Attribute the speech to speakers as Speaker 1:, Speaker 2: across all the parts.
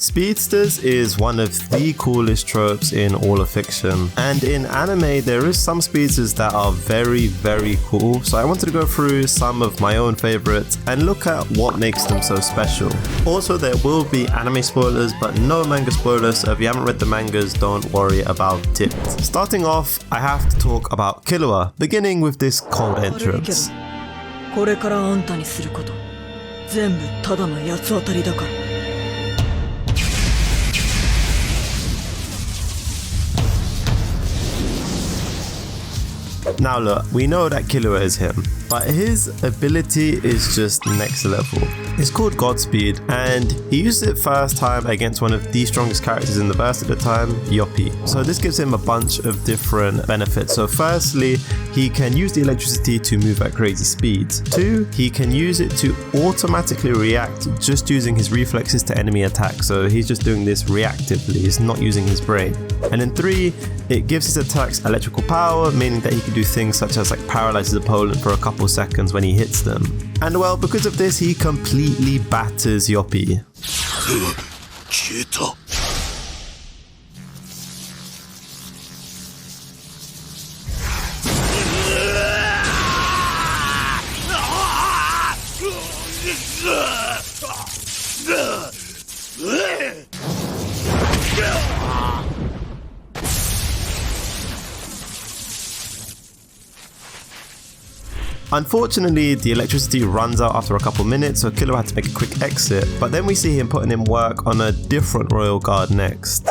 Speaker 1: Speedsters is one of the coolest tropes in all of fiction, and in anime there is some speedsters that are very cool, so I wanted to go through some of my own favorites and look at what makes them so special. Also, there will be anime spoilers but no manga spoilers, so if you haven't read the mangas, don't worry about it. Starting off, I have to talk about Killua, beginning with this cold entrance.
Speaker 2: これからあんたにすること、全部ただの八つ当たりだから。
Speaker 1: Now look, we know that Killua is him, but his ability is just next level. It's called Godspeed, and he used it first time against one of the strongest characters in the verse at the time, Yoppie. So this gives him a bunch of different benefits. So firstly, he can use the electricity to move at crazy speeds. 2, he can use it to automatically react just using his reflexes to enemy attacks. So he's just doing this reactively, he's not using his brain. And then 3, it gives his attacks electrical power, meaning that he can do things such as like paralyze his opponent for a couple seconds when he hits them. And well, because of this, he completely batters Yoppie. Unfortunately, the electricity runs out after a couple minutes, so Killua had to make a quick exit, but then we see him putting in work on a different royal guard next.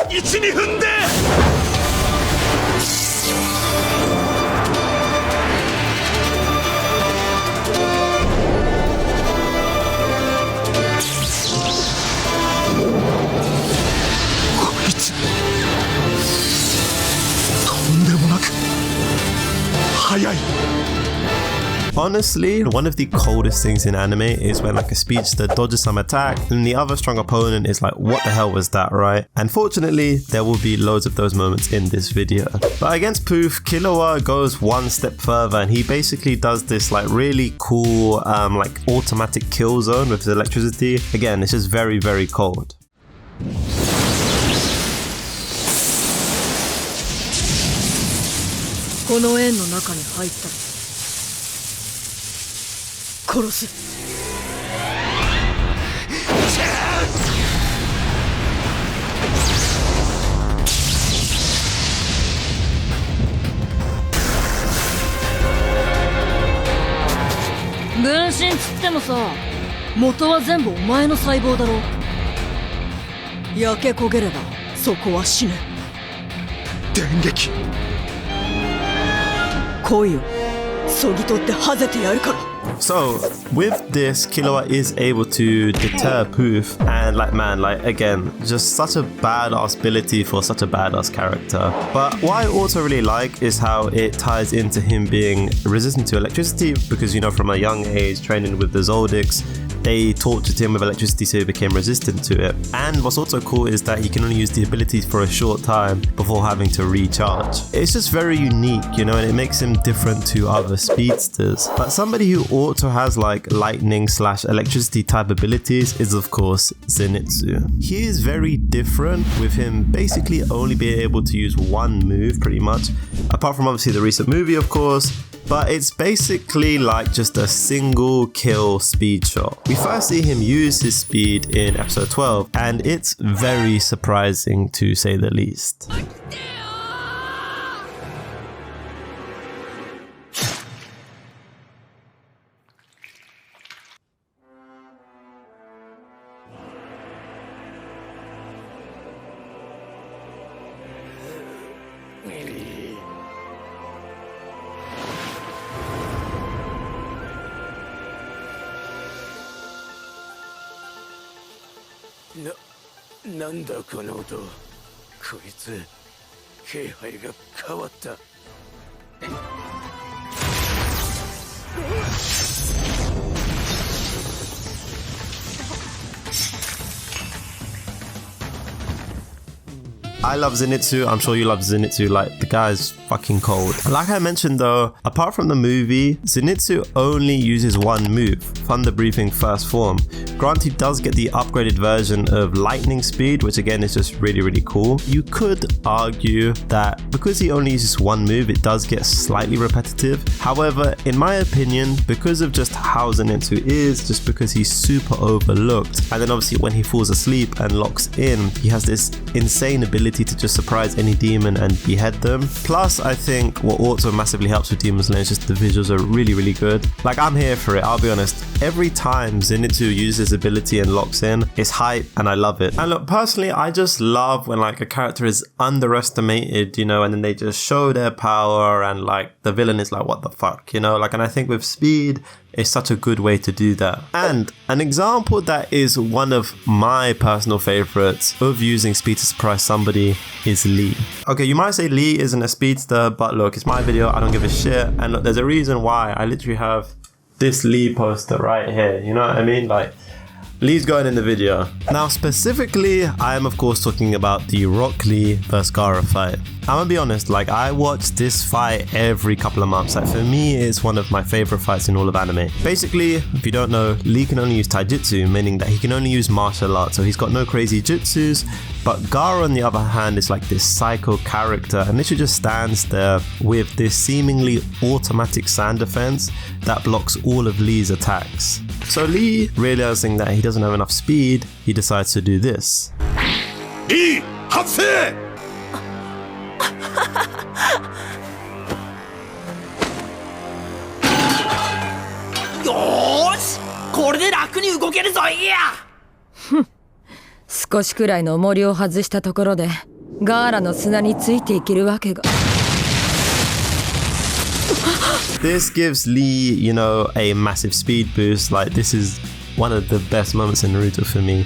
Speaker 1: Honestly, one of the coldest things in anime is when like a speedster dodges some attack and the other strong opponent is like, what the hell was that, right? And fortunately, there will be loads of those moments in this video. But against Poof, Killua goes one step further and he basically does this like really cool like automatic kill zone with his electricity. Again, it's just very cold.
Speaker 2: この円の中に入ったら殺す。分身つってもさ、元は全部お前の細胞だろ。焼け焦げればそこは死ぬ。電撃。来いよ。そぎ取ってはぜてやるから。
Speaker 1: So, with this, Killua is able to deter Poof, and like man, like again, just such a badass ability for such a badass character. But what I also really like is how it ties into him being resistant to electricity, because you know from a young age, training with the Zoldycks, they tortured him with electricity so he became resistant to it. And what's also cool is that he can only use the abilities for a short time before having to recharge. It's just very unique, you know, and it makes him different to other speedsters. But somebody who also has like lightning / electricity type abilities is of course Zenitsu. He is very different, with him basically only being able to use one move pretty much, apart from obviously the recent movie of course. But it's basically like just a single kill speed shot. We first see him use his speed in episode 12, and it's very surprising to say the least.
Speaker 3: なんだこの音。こいつ気配が変わった。
Speaker 1: I love Zenitsu, I'm sure you love Zenitsu, like the guy's fucking cold. Like I mentioned though, apart from the movie, Zenitsu only uses one move, Thunder Breathing First Form. Granted, he does get the upgraded version of Lightning Speed, which again is just really, really cool. You could argue that because he only uses one move, it does get slightly repetitive. However, in my opinion, because of just how Zenitsu is, just because he's super overlooked, and then obviously when he falls asleep and locks in, he has this insane ability to just surprise any demon and behead them. Plus, I think what also massively helps with Demon Slayer is just the visuals are really, really good. Like, I'm here for it, I'll be honest. Every time Zenitsu uses his ability and locks in, it's hype and I love it. And look, personally, I just love when like a character is underestimated, you know, and then they just show their power and like the villain is like, what the fuck, you know, like, and I think with Speed, it's such a good way to do that. And an example that is one of my personal favorites of using Speed to surprise somebody is Lee. Okay, you might say Lee isn't a speedster, but look, it's my video, I don't give a shit. And look, there's a reason why. I literally have this Lee poster right here, you know what I mean? Like, Lee's going in the video. Now specifically, I am of course talking about the Rock Lee vs Gaara fight. I'm gonna be honest, like, I watch this fight every couple of months. Like, for me, it's one of my favorite fights in all of anime. Basically, if you don't know, Lee can only use taijutsu, meaning that he can only use martial arts, so he's got no crazy jutsus. But Gaara, on the other hand, is like this psycho character and literally just stands there with this seemingly automatic sand defense that blocks all of Lee's attacks. So Lee, realizing that he doesn't have enough speed, he decides to do this.
Speaker 3: Lee, Hatse!
Speaker 4: よーし、これで楽に動けるぞいや。
Speaker 2: 少しくらいの重りを外したところでガーラの砂についていけるわけが。
Speaker 1: This gives Lee, you know, a massive speed boost. Like, this is one of the best moments in Naruto for me.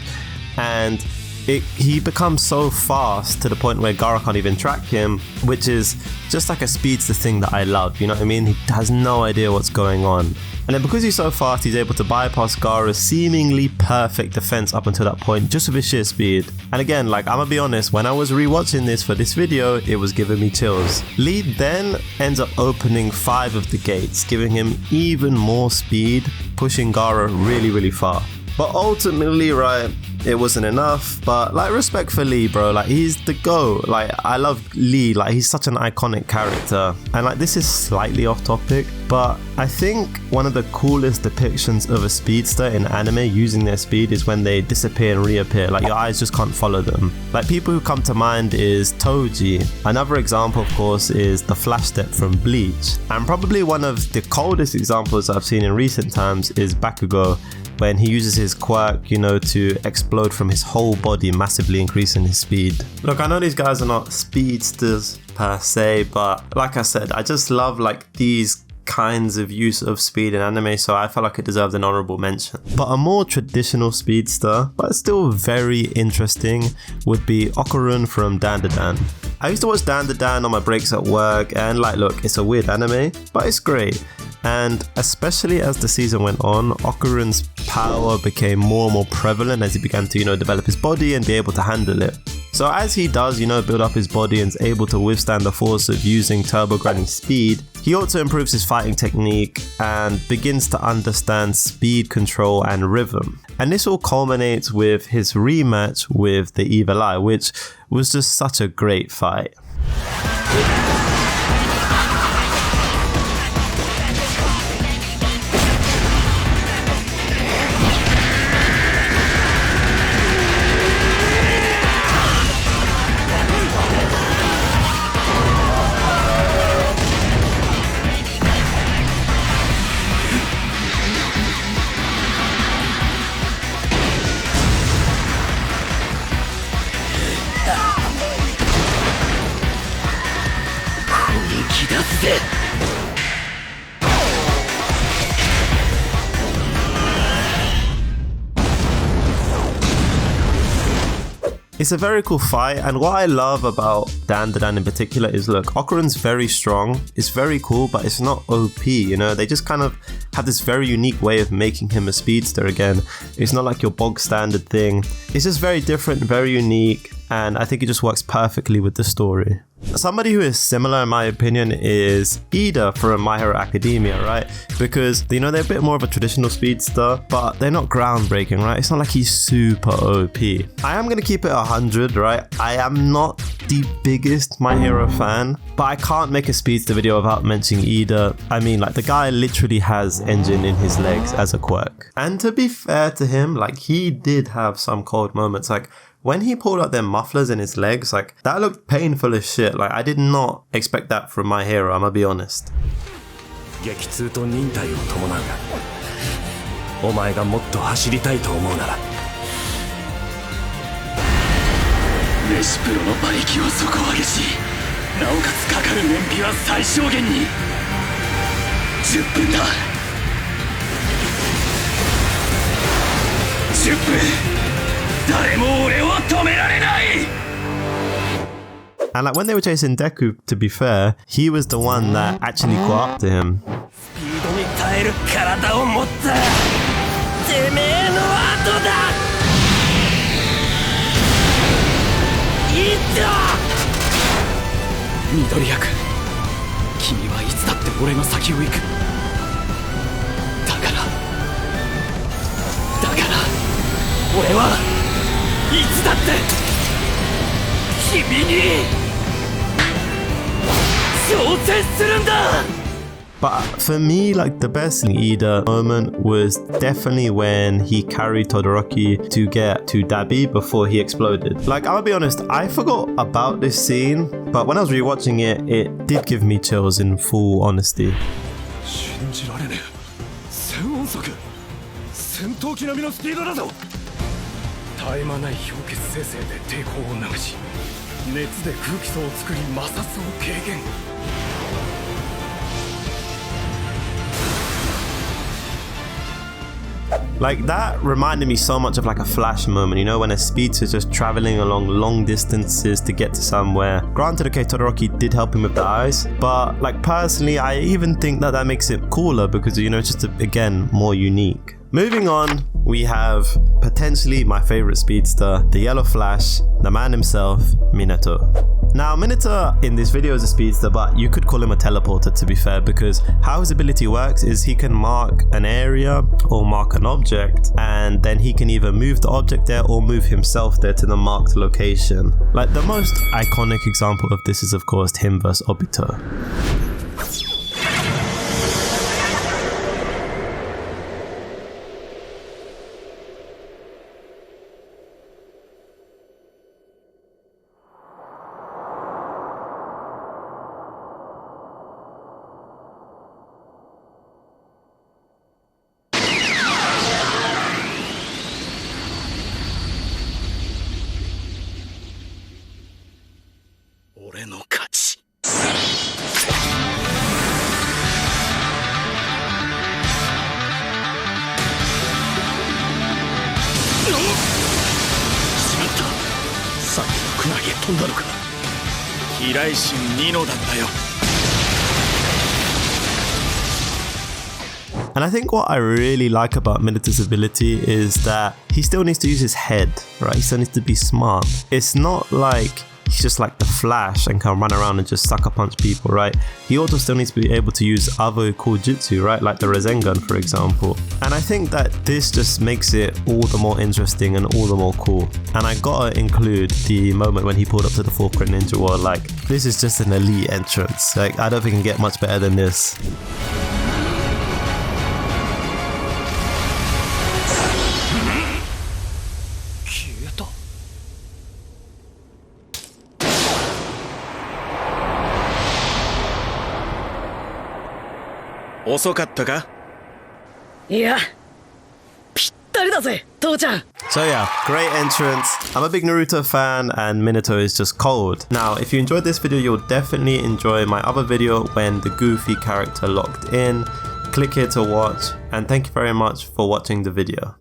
Speaker 1: And he becomes so fast to the point where Gaara can't even track him, which is just like a speedster thing that I love, you know what I mean? He has no idea what's going on. And then because he's so fast, he's able to bypass Gaara's seemingly perfect defense up until that point, just with his sheer speed. And again, like, I'm gonna be honest, when I was rewatching this for this video, it was giving me chills. Lee then ends up opening 5 of the gates, giving him even more speed, pushing Gaara really, really far. But ultimately, right, it wasn't enough. But like, respect for Lee, bro. Like, he's the GOAT. Like, I love Lee. Like, he's such an iconic character. And like, this is slightly off topic, but I think one of the coolest depictions of a speedster in anime using their speed is when they disappear and reappear. Like, your eyes just can't follow them. Like, people who come to mind is Toji. Another example, of course, is the flash step from Bleach. And probably one of the coldest examples I've seen in recent times is Bakugo, when he uses his quirk, you know, to explode from his whole body, massively increasing his speed. Look, I know these guys are not speedsters per se, but like I said, I just love like these kinds of use of speed in anime, so I felt like it deserved an honorable mention. But a more traditional speedster, but still very interesting, would be Okarun from Dandadan. I used to watch Dandadan on my breaks at work, and like, look, it's a weird anime, but it's great. And especially as the season went on, Okarun's power became more and more prevalent as he began to, you know, develop his body and be able to handle it. So as he does, you know, build up his body and is able to withstand the force of using turbo grinding speed, he also improves his fighting technique and begins to understand speed control and rhythm. And this all culminates with his rematch with the Evil Eye, which was just such a great fight. It's a very cool fight, and what I love about Dandadan in particular is, look, Okarun's very strong, it's very cool, but it's not OP, you know? They just kind of have this very unique way of making him a speedster again. It's not like your bog standard thing. It's just very different, very unique, and I think it just works perfectly with the story. Somebody who is similar in my opinion is Ida from My Hero Academia, right? Because, you know, they're a bit more of a traditional speedster, but they're not groundbreaking, right? It's not like he's super OP. I am going to keep it 100, right? I am not the biggest My Hero fan, but I can't make a speedster video without mentioning Ida. I mean, like, the guy literally has engine in his legs as a quirk. And to be fair to him, like, he did have some cold moments. Like, when he pulled out them mufflers in his legs, like, that looked painful as shit. Like, I did not expect that from My Hero, I'm gonna be honest.
Speaker 3: 激痛と忍耐を伴うが、お前がもっと走りたいと思うなら、レシプロの馬力は底上げし、なおかつかかる燃費は最小限に。10分だ。10分。誰も俺を止められない。
Speaker 1: And like when they were chasing Deku, to be fair, he was the one that actually caught up to him.
Speaker 3: スピードに耐える体を持ったてめえの後だ。いった緑役、君はいつだって俺の先を行く。だから俺はいつだって君に挑戦するんだ。
Speaker 1: But for me, like, the best Ida moment was definitely when he carried Todoroki to get to Dabi before he exploded. Like, I'll be honest, I forgot about this scene, but when I was rewatching it, it did give me chills in full honesty.
Speaker 3: 信じられねえ。1000音速、戦闘機並みのスピードだぞ。絶え間ない氷結生成で抵抗を流し、熱で空気層を作り摩擦を軽減。
Speaker 1: Like, that reminded me so much of like a Flash moment, you know, when a speedster is just traveling along long distances to get to somewhere. Granted, okay, Todoroki did help him with the eyes, but like personally, I even think that that makes it cooler because, you know, it's just again more unique. Moving on, we have potentially my favorite speedster, the Yellow Flash, the man himself, Minato. Now, Minato in this video is a speedster, but you could call him a teleporter, to be fair, because how his ability works is he can mark an area or mark an object, and then he can either move the object there or move himself there to the marked location. Like, the most iconic example of this is, of course, him versus Obito.
Speaker 3: 俺の勝ち。しまった。さっきのクラゲ飛んだのか。飛来神ニノだったよ。
Speaker 1: And I think what I really like about Minato's ability is that he still needs to use his head, right? He still needs to be smart. It's not like he's just like the Flash and can run around and just sucker punch people, right? He also still needs to be able to use other cool jutsu, right? Like the Rasengan, for example. And I think that this just makes it all the more interesting and all the more cool. And I gotta include the moment when he pulled up to the fourth grade ninja war. Like, this is just an elite entrance. Like, I don't think it can get much better than this.
Speaker 3: 遅かったか？
Speaker 4: いや、ぴったりだぜ、父ちゃん。
Speaker 1: So yeah, great entrance. I'm a big Naruto fan and Minato is just cold. Now, if you enjoyed this video, you'll definitely enjoy my other video when the Goofy character locked in. Click here to watch, and thank you very much for watching the video.